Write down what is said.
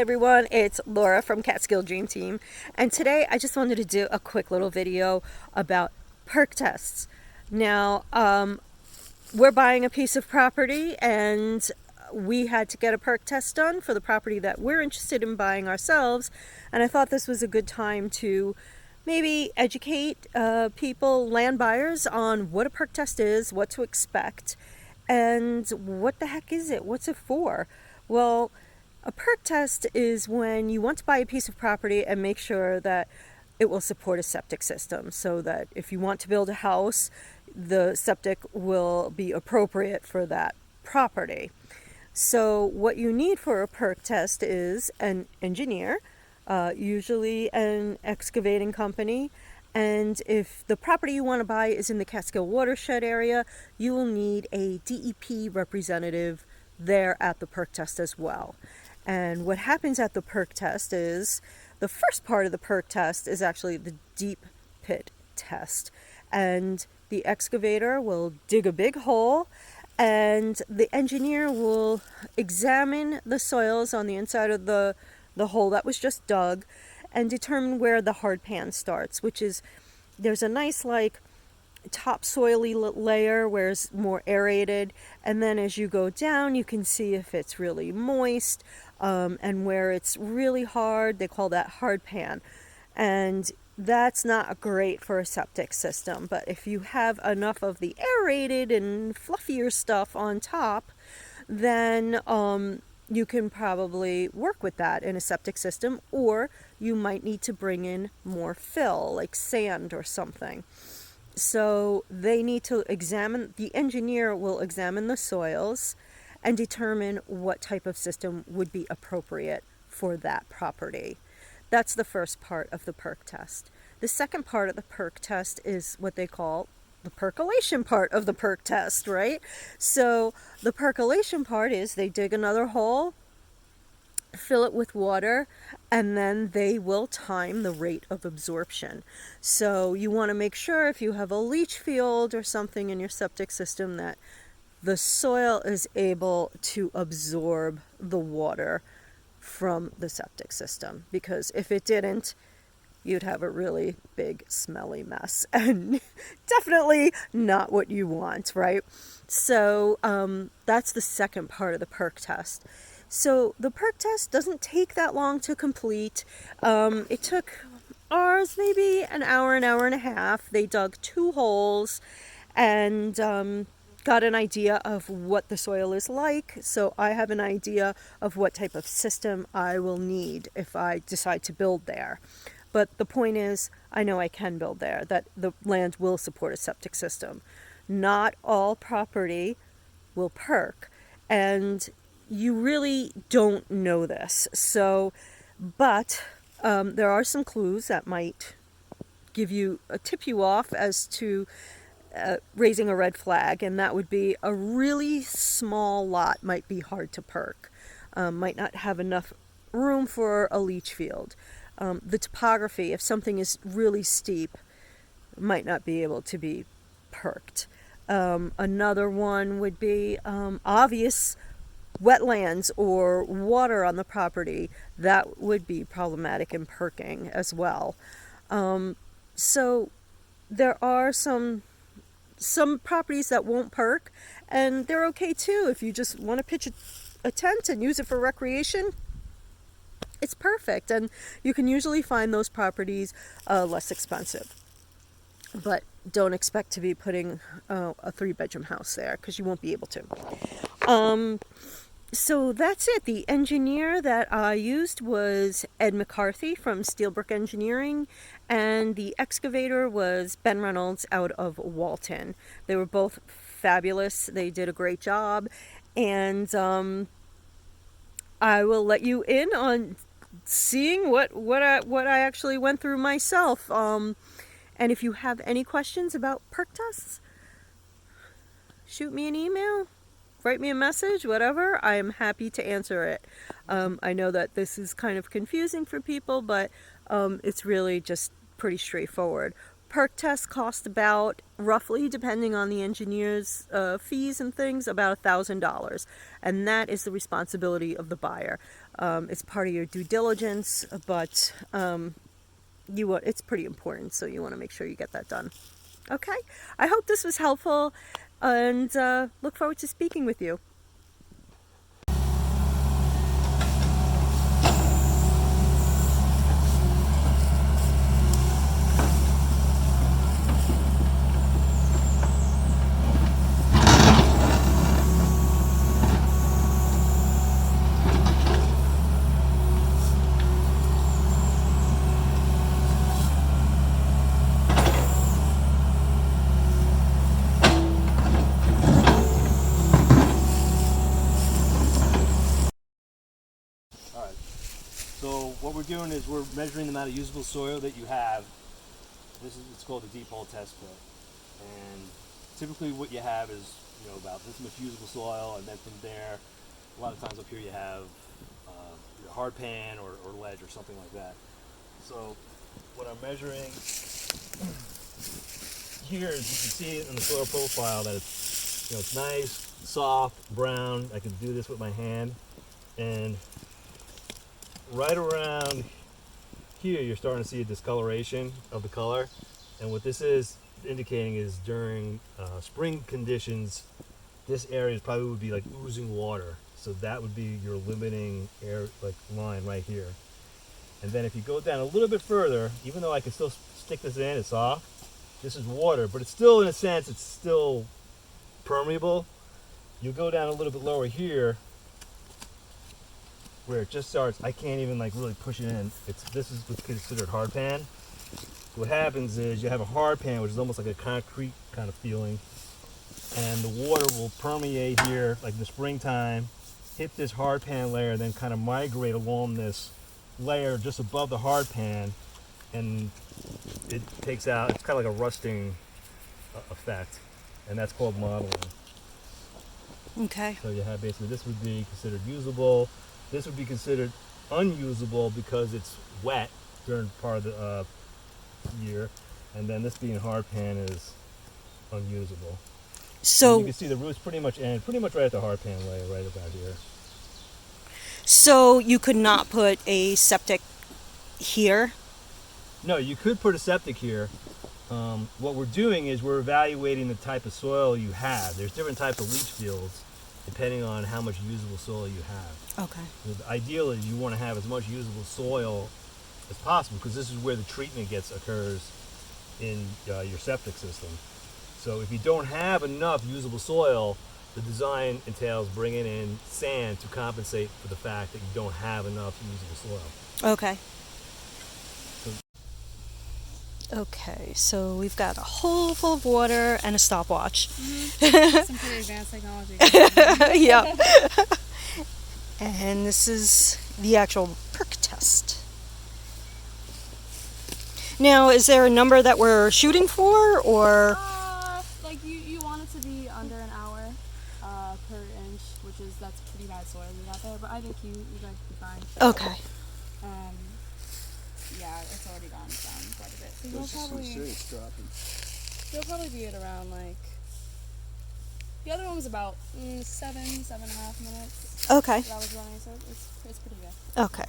everyone, it's Laura from Catskills Dream Team, and today I just wanted to do a quick little video about perk tests. Now, we're buying a piece of property and we had to get a perk test done for the property that we're interested in buying ourselves, and I thought this was a good time to maybe educate people, land buyers, on what a perk test is, what to expect, and what the heck is it, what's it for? Well, a perk test is when you want to buy a piece of property and make sure that it will support a septic system, so that if you want to build a house, the septic will be appropriate for that property. So what you need for a perk test is an engineer, usually an excavating company, and if the property you want to buy is in the Catskills watershed area, you will need a DEP representative there at the perk test as well. And what happens at the perk test is, the first part of the perk test is actually the deep pit test. And the excavator will dig a big hole, and the engineer will examine the soils on the inside of the hole that was just dug and determine where the hard pan starts, which is, there's a nice topsoily layer where it's more aerated, and then as you go down you can see if it's really moist, and where it's really hard, they call that hard pan, and that's not great for a septic system. But if you have enough of the aerated and fluffier stuff on top, then you can probably work with that in a septic system, or you might need to bring in more fill, like sand or something. So they need to the engineer will examine the soils and determine what type of system would be appropriate for that property. That's the first part of the perk test. The second part of the perk test is what they call the percolation part of the perk test, right? So the percolation part is they dig another hole, fill it with water, and then they will time the rate of absorption. So you want to make sure, if you have a leach field or something in your septic system, that the soil is able to absorb the water from the septic system, because if it didn't, you'd have a really big smelly mess, and definitely not what you want, right? So that's the second part of the perk test. So the perk test doesn't take that long to complete. It took ours maybe an hour and a half. They dug 2 holes and got an idea of what the soil is like. So I have an idea of what type of system I will need if I decide to build there. But the point is, I know I can build there, that the land will support a septic system. Not all property will perk, and you really don't know this. So, but there are some clues that might tip you off as to raising a red flag, and that would be a really small lot might be hard to perk, might not have enough room for a leach field. The topography, if something is really steep, might not be able to be perked. Another one would be obvious wetlands or water on the property. That would be problematic in perking as well. So there are some properties that won't perk, and they're okay too. If you just want to pitch a tent and use it for recreation, it's perfect, and you can usually find those properties less expensive. But don't expect to be putting a 3-bedroom house there, because you won't be able to. So that's it. The engineer that I used was Ed McCarthy from Steelbrook Engineering, and the excavator was Ben Reynolds out of Walton. They were both fabulous. They did a great job, and I will let you in on seeing what I actually went through myself. And if you have any questions about perk tests, shoot me an email, write me a message, whatever. I am happy to answer it. I know that this is kind of confusing for people, but it's really just pretty straightforward. Perk tests cost about, roughly, depending on the engineer's fees and things, about $1,000. And that is the responsibility of the buyer. It's part of your due diligence, but it's pretty important, so you want to make sure you get that done. Okay, I hope this was helpful, and look forward to speaking with you. So what we're doing is we're measuring the amount of usable soil that you have. It's called a deep hole test pit. And typically what you have is, about this much usable soil, and then from there, a lot of times up here you have either hard pan or ledge or something like that. So what I'm measuring here is, you can see in the soil profile that it's nice, soft, brown. I can do this with my hand, and right around here you're starting to see a discoloration of the color, and what this is indicating is during spring conditions this area probably would be like oozing water, so that would be your limiting air line right here. And then if you go down a little bit further, even though I can still stick this in, it's soft, this is water, but it's still, in a sense, it's still permeable. You go down a little bit lower here where it just starts, I can't even really push it in. This is what's considered hard pan. What happens is you have a hard pan, which is almost like a concrete kind of feeling, and the water will permeate here like in the springtime, hit this hard pan layer, then kind of migrate along this layer just above the hard pan, and it takes out, it's kind of like a rusting effect, and that's called modeling. Okay. So you have basically, this would be considered usable. This would be considered unusable because it's wet during part of the year, and then this being hard pan is unusable. So and you can see the roots pretty much right at the hard pan layer, right about here. So you could not put a septic here? No, you could put a septic here. What we're doing is we're evaluating the type of soil you have. There's different types of leach fields depending on how much usable soil you have. Okay. The ideal is you want to have as much usable soil as possible, because this is where the treatment occurs in your septic system. So if you don't have enough usable soil, the design entails bringing in sand to compensate for the fact that you don't have enough usable soil. Okay. Okay, so we've got a hole full of water and a stopwatch. Mm-hmm. Some pretty advanced technology. Yeah. And this is the actual Perk test. Now, is there a number that we're shooting for, or? You want it to be under an hour per inch, that's pretty bad soil you got there, but I think you guys will be fine. Okay. Yeah, it's already gone down quite a bit. So you'll probably be at around the other one was about 7.5 minutes. Okay. That was running, so it's pretty good. Okay.